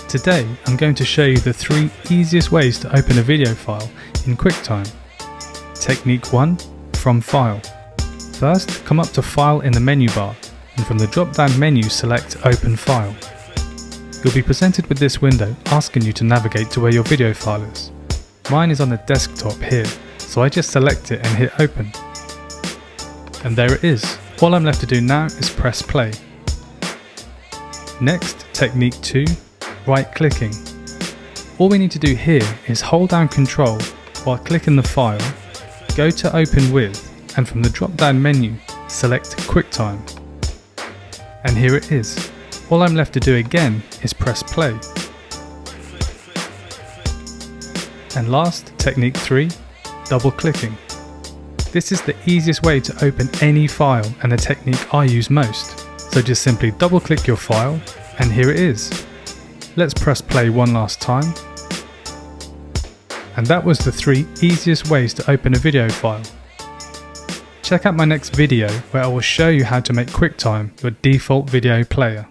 Today I'm going to show you the 3 easiest ways to open a video file in QuickTime. Technique 1. From File. First, come up to File in the menu bar and from the drop down menu select Open File. You'll be presented with this window asking you to navigate to where your video file is. Mine is on the desktop here, so I just select it and hit Open. And there it is. All I'm left to do now is press play. Next, Technique 2. Right clicking. All we need to do here is hold down Control while clicking the file, go to Open With, and from the drop down menu select QuickTime. And here it is. All I'm left to do again is press play. And last, Technique 3. Double clicking. This is the easiest way to open any file and the technique I use most. So just simply double click your file and here it is. Let's press play one last time. And that was the 3 easiest ways to open a video file. Check out my next video where I will show you how to make QuickTime your default video player.